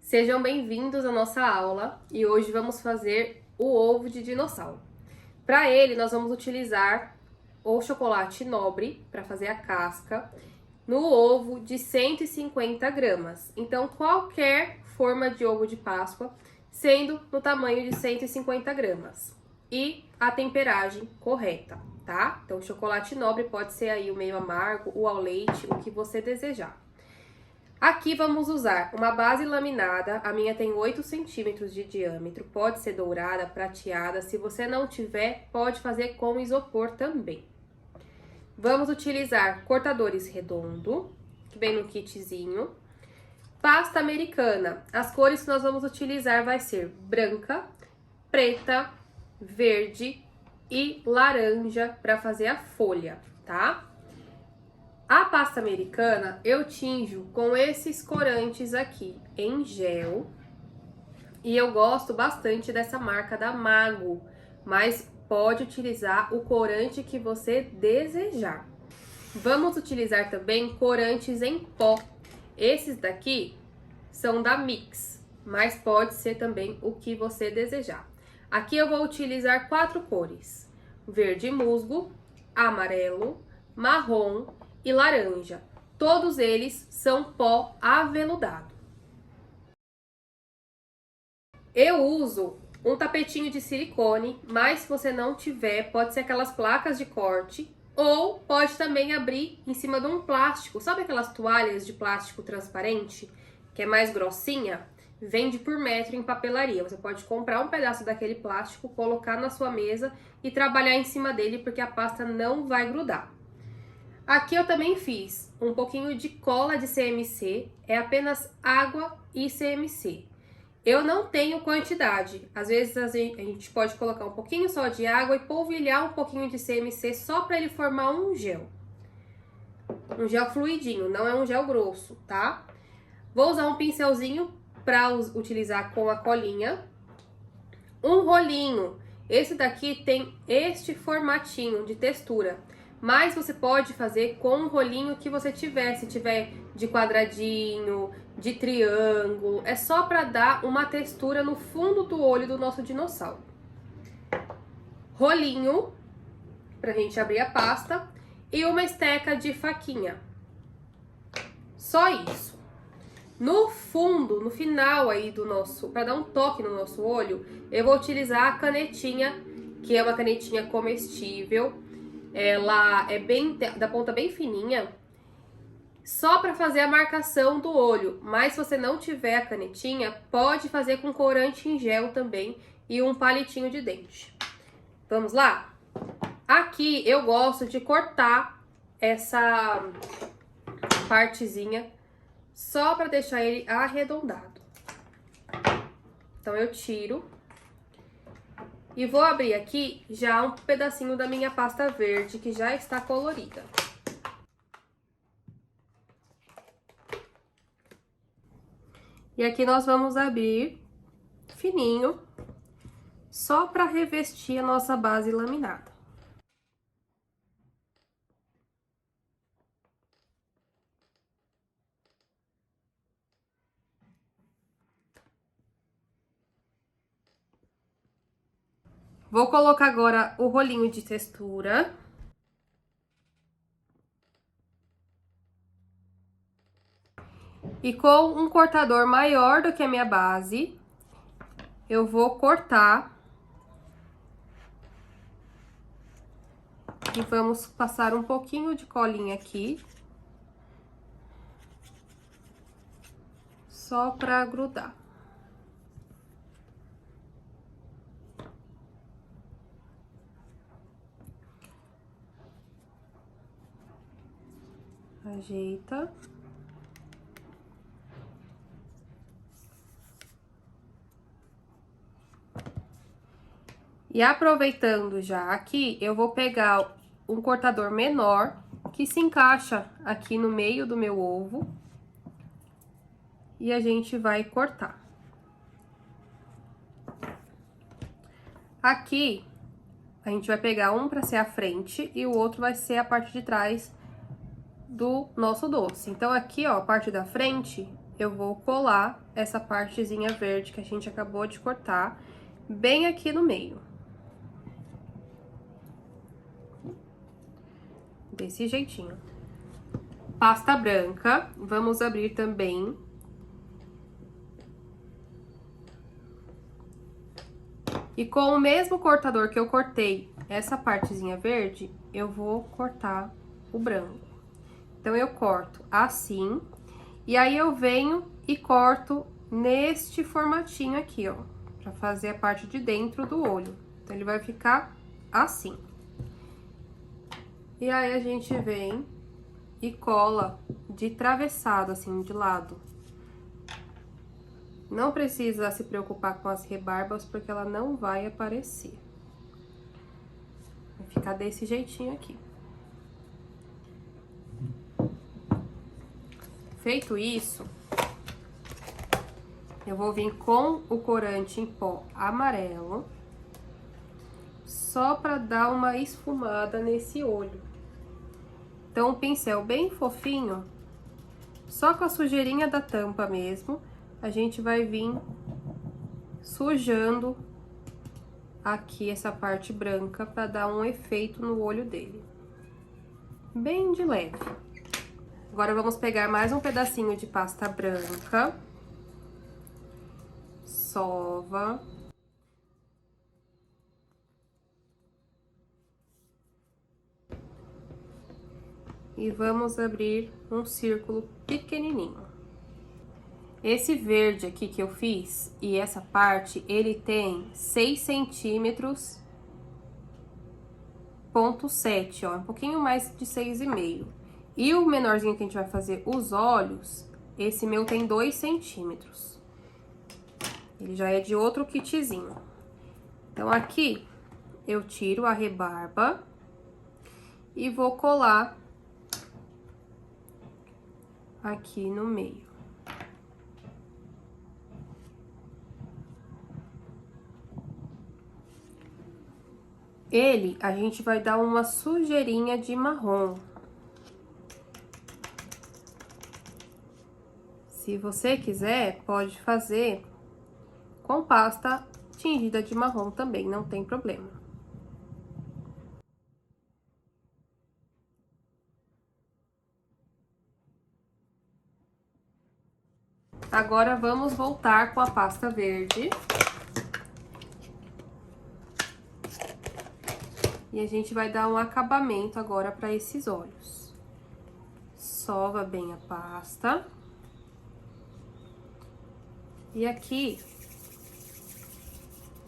Sejam bem-vindos à nossa aula e hoje vamos fazer o ovo de dinossauro. Para ele, nós vamos utilizar o chocolate nobre para fazer a casca no ovo de 150 gramas. Então, qualquer forma de ovo de Páscoa, sendo no tamanho de 150 gramas. E a temperagem correta, tá? Então, o chocolate nobre pode ser aí o meio amargo, o ao leite, o que você desejar. Aqui vamos usar uma base laminada, a minha tem 8 centímetros de diâmetro, pode ser dourada, prateada, se você não tiver, pode fazer com isopor também. Vamos utilizar cortadores redondo, que vem no kitzinho. Pasta americana, as cores que nós vamos utilizar vai ser branca, preta, verde e laranja para fazer a folha, tá? A pasta americana eu tinjo com esses corantes aqui em gel. E eu gosto bastante dessa marca da Mago, mas pode utilizar o corante que você desejar. Vamos utilizar também corantes em pó. Esses daqui são da Mix, mas pode ser também o que você desejar. Aqui eu vou utilizar 4 cores: verde musgo, amarelo, marrom e laranja. Todos eles são pó aveludado. Eu uso um tapetinho de silicone, mas se você não tiver, pode ser aquelas placas de corte, ou pode também abrir em cima de um plástico. Sabe aquelas toalhas de plástico transparente, que é mais grossinha? Vende por metro em papelaria. Você pode comprar um pedaço daquele plástico, colocar na sua mesa e trabalhar em cima dele, porque a pasta não vai grudar. Aqui eu também fiz um pouquinho de cola de CMC, é apenas água e CMC. Eu não tenho quantidade, às vezes a gente pode colocar um pouquinho só de água e polvilhar um pouquinho de CMC só para ele formar um gel. Um gel fluidinho, não é um gel grosso, tá? Vou usar um pincelzinho para utilizar com a colinha. Um rolinho, esse daqui tem este formatinho de textura. Mas você pode fazer com um rolinho que você tiver, se tiver de quadradinho, de triângulo. É só para dar uma textura no fundo do olho do nosso dinossauro. Rolinho, pra gente abrir a pasta. E uma esteca de faquinha. Só isso. No fundo, no final aí do nosso, para dar um toque no nosso olho, eu vou utilizar a canetinha, que é uma canetinha comestível. Ela é bem da ponta bem fininha, só para fazer a marcação do olho. Mas se você não tiver a canetinha, pode fazer com corante em gel também e um palitinho de dente. Vamos lá? Aqui eu gosto de cortar essa partezinha só para deixar ele arredondado. Então eu tiro. E vou abrir aqui já um pedacinho da minha pasta verde, que já está colorida. E aqui nós vamos abrir fininho, só para revestir a nossa base laminada. Vou colocar agora o rolinho de textura. E com um cortador maior do que a minha base, eu vou cortar. E vamos passar um pouquinho de colinha aqui. Só pra grudar. Ajeita. E aproveitando já aqui, eu vou pegar um cortador menor, que se encaixa aqui no meio do meu ovo. E a gente vai cortar. Aqui, a gente vai pegar um para ser a frente e o outro vai ser a parte de trás do nosso doce. Então, aqui, ó, a parte da frente, eu vou colar essa partezinha verde que a gente acabou de cortar bem aqui no meio. Desse jeitinho. Pasta branca, vamos abrir também. E com o mesmo cortador que eu cortei essa partezinha verde, eu vou cortar o branco. Então, eu corto assim, e aí eu venho e corto neste formatinho aqui, ó, pra fazer a parte de dentro do olho. Então, ele vai ficar assim. E aí, a gente vem e cola de travessado, assim, de lado. Não precisa se preocupar com as rebarbas, porque ela não vai aparecer. Vai ficar desse jeitinho aqui. Feito isso, eu vou vir com o corante em pó amarelo, só pra dar uma esfumada nesse olho. Então, um pincel bem fofinho, só com a sujeirinha da tampa mesmo, a gente vai vir sujando aqui essa parte branca pra dar um efeito no olho dele. Bem de leve. Agora, vamos pegar mais um pedacinho de pasta branca. Sova. E vamos abrir um círculo pequenininho. Esse verde aqui que eu fiz, e essa parte, ele tem 6 centímetros, ponto 7, ó, um pouquinho mais de 6,5. E o menorzinho que a gente vai fazer os olhos, esse meu tem 2 centímetros. Ele já é de outro kitzinho. Então, aqui, eu tiro a rebarba e vou colar aqui no meio. Ele, a gente vai dar uma sujeirinha de marrom. Se você quiser, pode fazer com pasta tingida de marrom também, não tem problema. Agora, vamos voltar com a pasta verde. E a gente vai dar um acabamento agora para esses olhos. Sova bem a pasta. E aqui,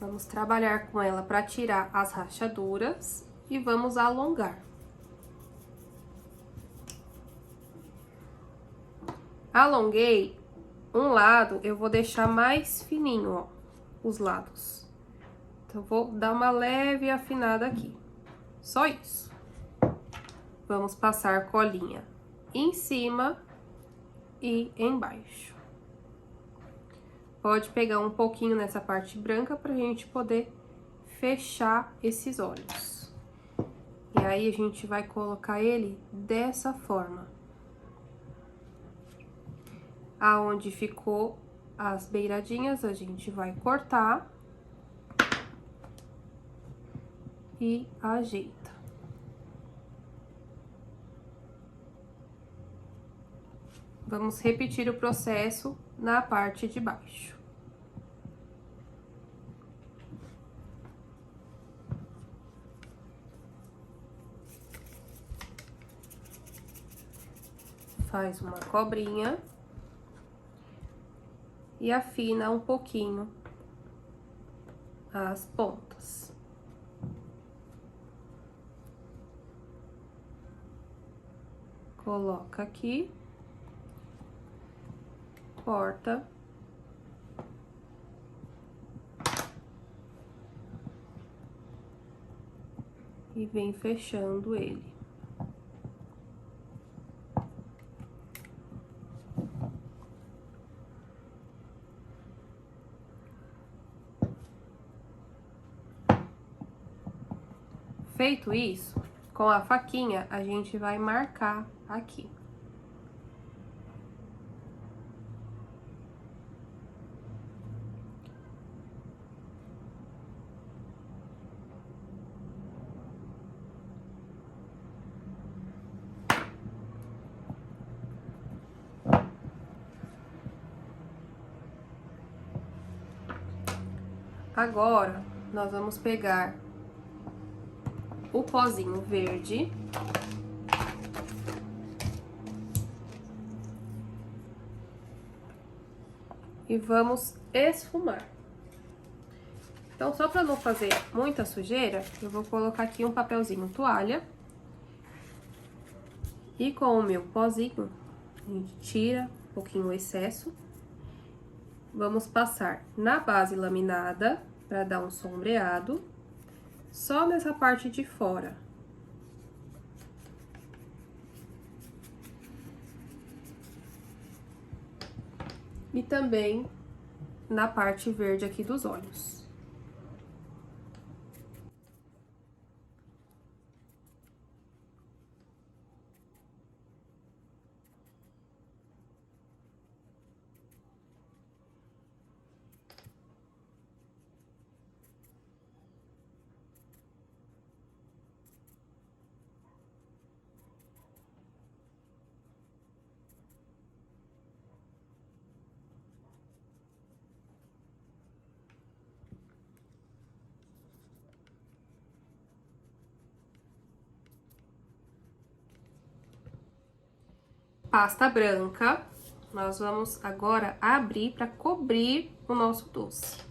vamos trabalhar com ela para tirar as rachaduras e vamos alongar. Alonguei um lado, eu vou deixar mais fininho, ó, os lados. Então, vou dar uma leve afinada aqui. Só isso. Vamos passar colinha em cima e embaixo. Pode pegar um pouquinho nessa parte branca pra gente poder fechar esses olhos. E aí, a gente vai colocar ele dessa forma. Aonde ficou as beiradinhas, a gente vai cortar e ajeita. Vamos repetir o processo na parte de baixo. Faz uma cobrinha e afina um pouquinho as pontas. Coloca aqui, corta. E vem fechando ele. Feito isso, com a faquinha, a gente vai marcar aqui. Agora, nós vamos pegar o pozinho verde. E vamos esfumar. Então, só para não fazer muita sujeira, eu vou colocar aqui um papelzinho toalha. E com o meu pozinho, a gente tira um pouquinho o excesso. Vamos passar na base laminada para dar um sombreado, só nessa parte de fora. E também na parte verde aqui dos olhos. Pasta branca, nós vamos agora abrir para cobrir o nosso doce.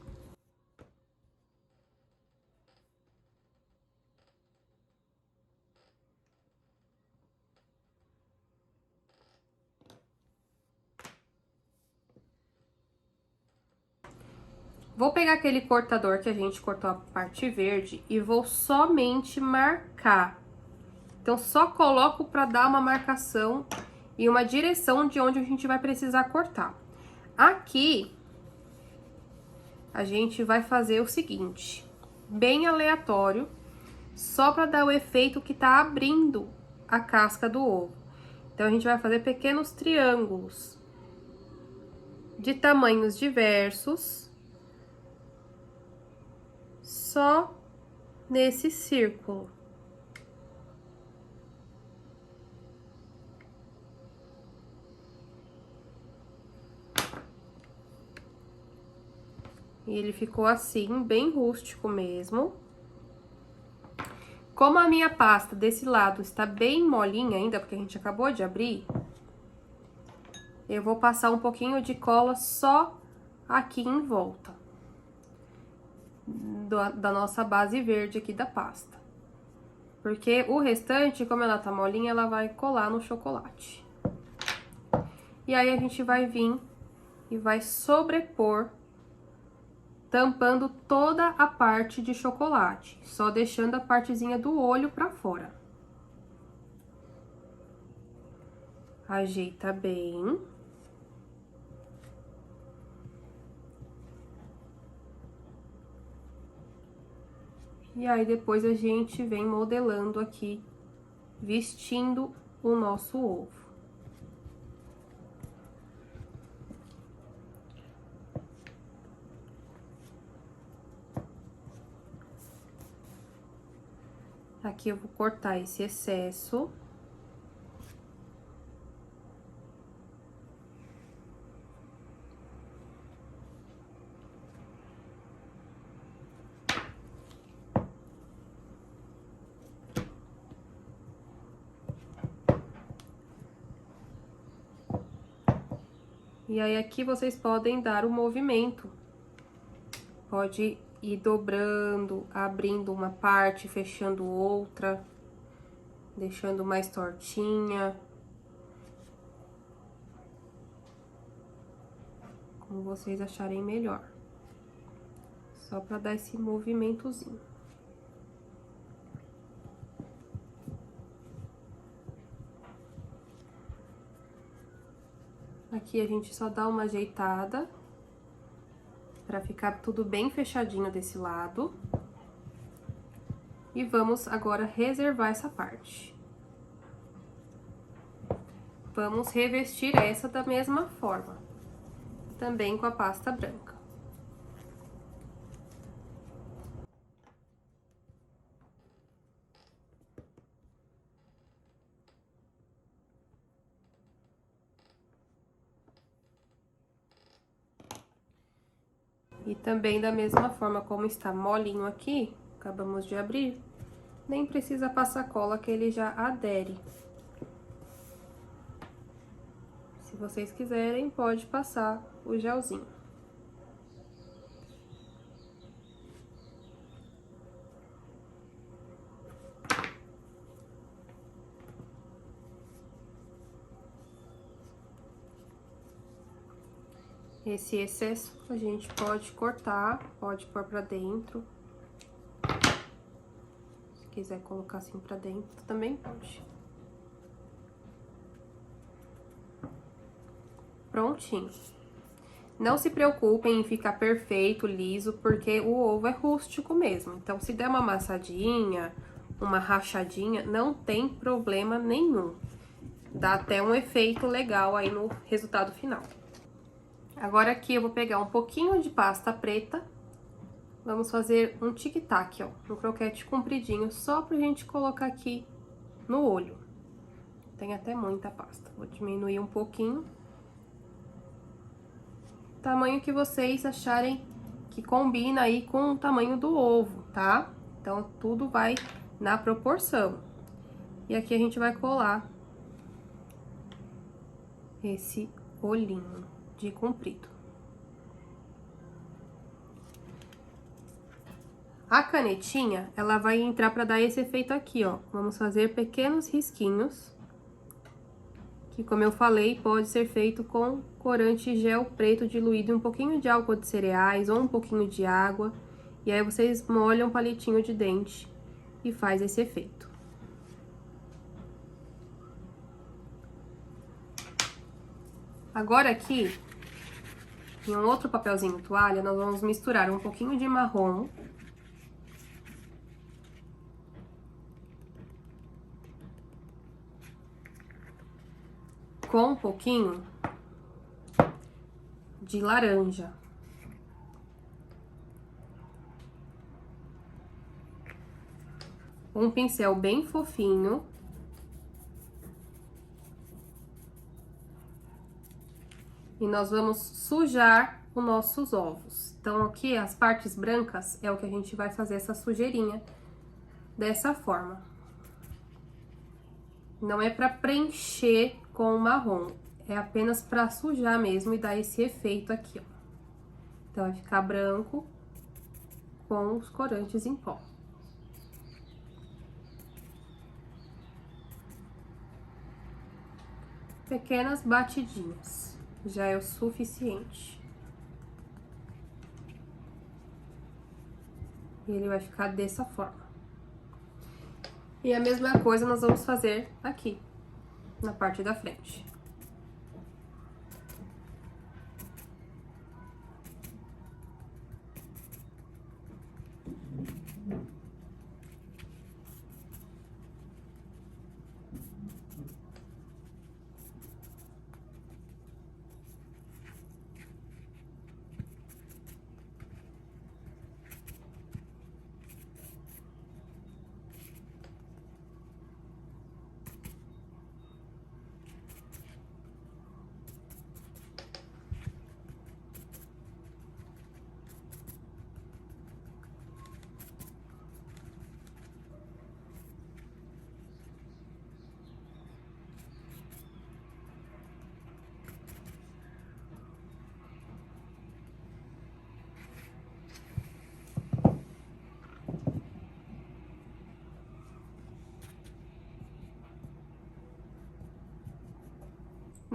Vou pegar aquele cortador que a gente cortou a parte verde e vou somente marcar. Então, só coloco para dar uma marcação e uma direção de onde a gente vai precisar cortar. Aqui, a gente vai fazer o seguinte, bem aleatório, só para dar o efeito que tá abrindo a casca do ovo. Então, a gente vai fazer pequenos triângulos de tamanhos diversos, só nesse círculo. E ele ficou assim, bem rústico mesmo. Como a minha pasta desse lado está bem molinha ainda, porque a gente acabou de abrir, eu vou passar um pouquinho de cola só aqui em volta da nossa base verde aqui da pasta. Porque o restante, como ela tá molinha, ela vai colar no chocolate. E aí, a gente vai vir e vai sobrepor, tampando toda a parte de chocolate, só deixando a partezinha do olho pra fora. Ajeita bem. E aí, depois a gente vem modelando aqui, vestindo o nosso ovo. Aqui eu vou cortar esse excesso. E aí, aqui vocês podem dar o movimento. Pode ir dobrando, abrindo uma parte, fechando outra, deixando mais tortinha. Como vocês acharem melhor. Só pra dar esse movimentozinho. Aqui a gente só dá uma ajeitada pra ficar tudo bem fechadinho desse lado. E vamos agora reservar essa parte. Vamos revestir essa da mesma forma, também com a pasta branca. E também da mesma forma como está molinho aqui, acabamos de abrir, nem precisa passar cola que ele já adere. Se vocês quiserem, pode passar o gelzinho. Esse excesso a gente pode cortar, pode pôr pra dentro. Se quiser colocar assim pra dentro, também pode. Prontinho. Não se preocupem em ficar perfeito, liso, porque o ovo é rústico mesmo. Então, se der uma amassadinha, uma rachadinha, não tem problema nenhum. Dá até um efeito legal aí no resultado final. Agora aqui eu vou pegar um pouquinho de pasta preta. Vamos fazer um tic-tac, ó, um croquete compridinho, só pra gente colocar aqui no olho. Tem até muita pasta. Vou diminuir um pouquinho. Tamanho que vocês acharem que combina aí com o tamanho do ovo, tá? Então, tudo vai na proporção. E aqui a gente vai colar esse olhinho de comprido. A canetinha, ela vai entrar pra dar esse efeito aqui, ó. Vamos fazer pequenos risquinhos, que, como eu falei, pode ser feito com corante gel preto diluído em um pouquinho de álcool de cereais ou um pouquinho de água. E aí, vocês molham um palitinho de dente e faz esse efeito. Agora aqui, em um outro papelzinho toalha, nós vamos misturar um pouquinho de marrom com um pouquinho de laranja. Um pincel bem fofinho. E nós vamos sujar os nossos ovos. Então, aqui, as partes brancas é o que a gente vai fazer essa sujeirinha dessa forma. Não é pra preencher com o marrom, é apenas pra sujar mesmo e dar esse efeito aqui, ó. Então, vai ficar branco com os corantes em pó. Pequenas batidinhas, já é o suficiente. E ele vai ficar dessa forma. E a mesma coisa nós vamos fazer aqui, na parte da frente.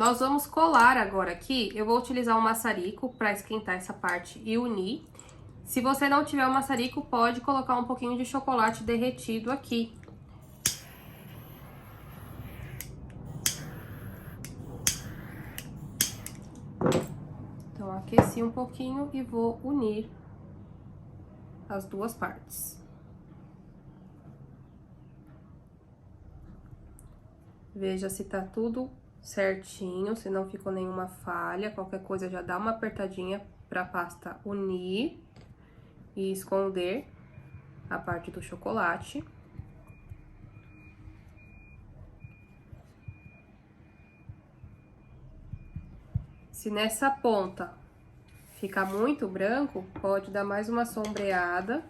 Nós vamos colar agora aqui, eu vou utilizar um maçarico para esquentar essa parte e unir. Se você não tiver o maçarico, pode colocar um pouquinho de chocolate derretido aqui. Então, aqueci um pouquinho e vou unir as duas partes. Veja se tá tudo certinho, se não ficou nenhuma falha. Qualquer coisa já dá uma apertadinha pra pasta unir e esconder a parte do chocolate. Se nessa ponta ficar muito branco, pode dar mais uma sombreada.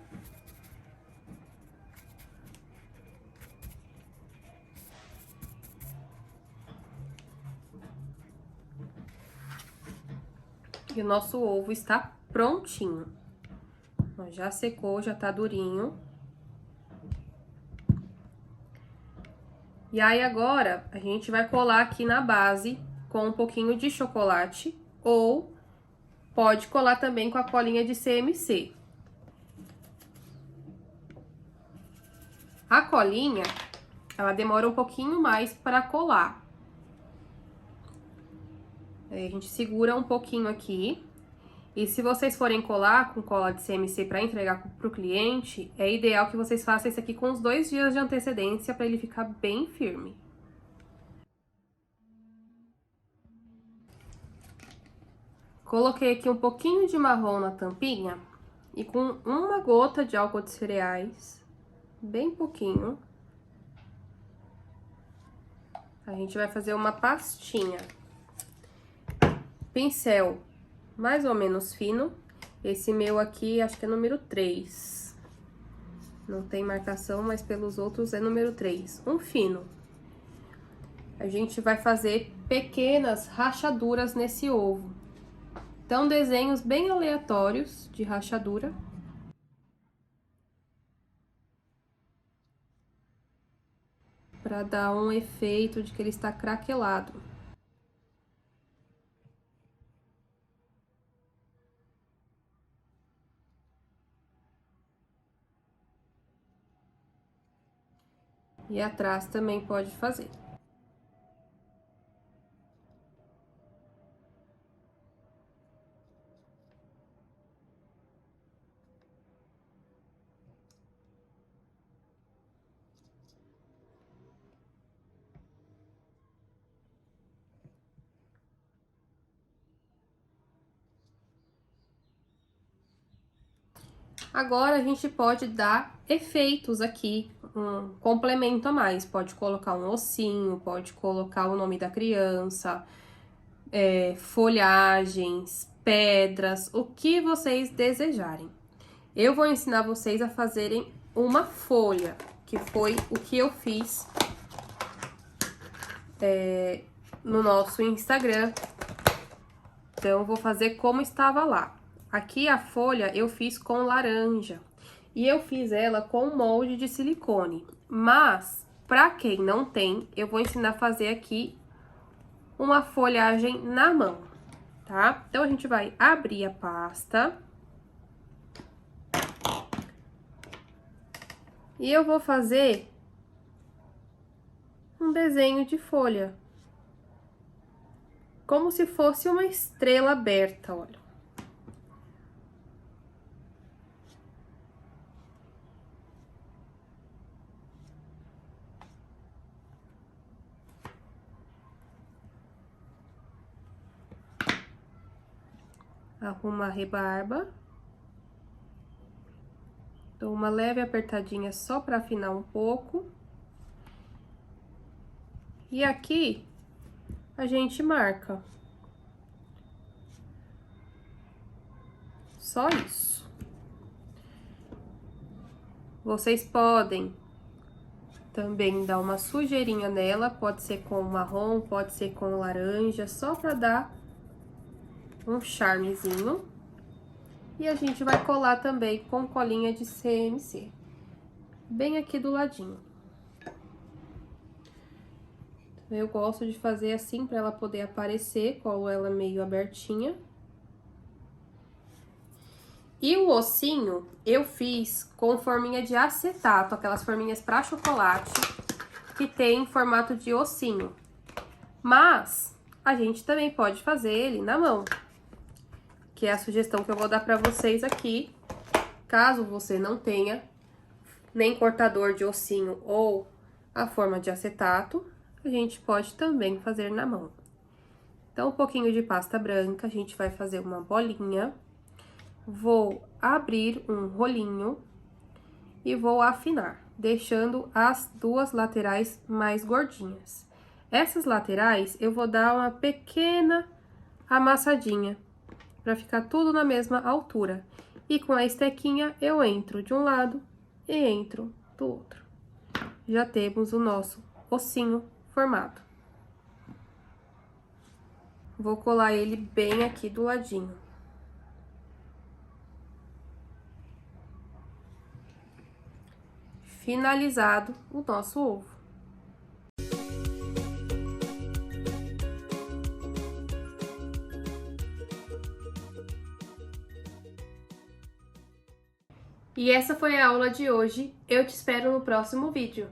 E o nosso ovo está prontinho. Ó, já secou, já tá durinho. E aí, agora, a gente vai colar aqui na base com um pouquinho de chocolate, ou pode colar também com a colinha de CMC. A colinha, ela demora um pouquinho mais para colar. Aí a gente segura um pouquinho aqui. E se vocês forem colar com cola de CMC para entregar para o cliente, é ideal que vocês façam isso aqui com uns 2 dias de antecedência para ele ficar bem firme. Coloquei aqui um pouquinho de marrom na tampinha e com uma gota de álcool de cereais, bem pouquinho, a gente vai fazer uma pastinha. Pincel mais ou menos fino. Esse meu aqui, acho que é número 3. Não tem marcação, mas pelos outros é número 3. Um fino. A gente vai fazer pequenas rachaduras nesse ovo. Então, desenhos bem aleatórios de rachadura. Para dar um efeito de que ele está craquelado. E atrás também pode fazer. Agora, a gente pode dar efeitos aqui, um complemento a mais. Pode colocar um ossinho, pode colocar o nome da criança, folhagens, pedras, o que vocês desejarem. Eu vou ensinar vocês a fazerem uma folha, que foi o que eu fiz no nosso Instagram. Então, eu vou fazer como estava lá. Aqui a folha eu fiz com laranja e eu fiz ela com molde de silicone. Mas, pra quem não tem, eu vou ensinar a fazer aqui uma folhagem na mão, tá? Então, a gente vai abrir a pasta. E eu vou fazer um desenho de folha. Como se fosse uma estrela aberta, olha. Arrumo a rebarba. Dou uma leve apertadinha só para afinar um pouco. E aqui, a gente marca. Só isso. Vocês podem também dar uma sujeirinha nela, pode ser com marrom, pode ser com laranja, só para dar um charmezinho. E a gente vai colar também com colinha de CMC, bem aqui do ladinho. Eu gosto de fazer assim para ela poder aparecer, colo ela meio abertinha. E o ossinho eu fiz com forminha de acetato, aquelas forminhas para chocolate que tem formato de ossinho. Mas a gente também pode fazer ele na mão, que é a sugestão que eu vou dar para vocês aqui. Caso você não tenha nem cortador de ossinho ou a forma de acetato, a gente pode também fazer na mão. Então, um pouquinho de pasta branca, a gente vai fazer uma bolinha. Vou abrir um rolinho e vou afinar, deixando as duas laterais mais gordinhas. Essas laterais, eu vou dar uma pequena amassadinha para ficar tudo na mesma altura. E com a estequinha eu entro de um lado e entro do outro. Já temos o nosso ossinho formado. Vou colar ele bem aqui do ladinho. Finalizado o nosso ovo. E essa foi a aula de hoje. Eu te espero no próximo vídeo.